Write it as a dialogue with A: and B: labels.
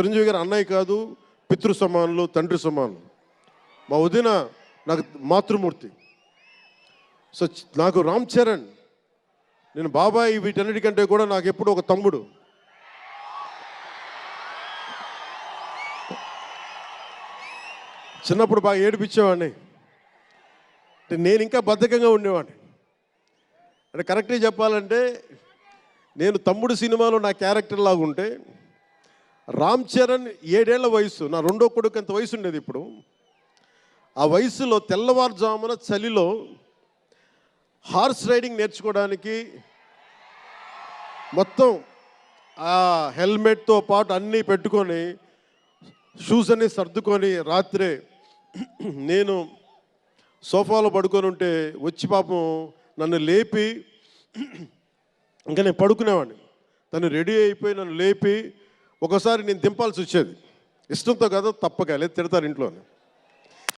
A: చిరంజీవి గారు అన్నయ్య కాదు, పితృ సమానులు, తండ్రి సమానులు. మా వదిన నాకు మాతృమూర్తి. సో నాకు రామ్ చరణ్, నేను బాబాయ్ వీటన్నిటికంటే కూడా నాకు ఎప్పుడు ఒక తమ్ముడు. చిన్నప్పుడు బాగా ఏడిపించేవాడిని, నేను ఇంకా బద్ధకంగా ఉండేవాడిని. అంటే కరెక్ట్గా చెప్పాలంటే నేను తమ్ముడు సినిమాలో నా క్యారెక్టర్ లాగా ఉంటే, రామ్ చరణ్ 7 ఏళ్ల వయసు, నా రెండో కొడుకు అంత వయసు ఉండేది. ఇప్పుడు ఆ వయసులో తెల్లవారుజామున చలిలో హార్స్ రైడింగ్ నేర్చుకోవడానికి మొత్తం ఆ హెల్మెట్తో పాటు అన్నీ పెట్టుకొని, షూస్ అన్నీ సర్దుకొని రాత్రే నేను సోఫాలో పడుకొని ఉంటే వచ్చి పాపం నన్ను లేపి, ఇంకా నేను పడుకునేవాడిని, తను రెడీ అయిపోయి నన్ను లేపి ఒకసారి నేను దింపాల్సి వచ్చేది. ఇష్టంతో కదా, తప్పక లేదు, తిడతారు ఇంట్లోనే.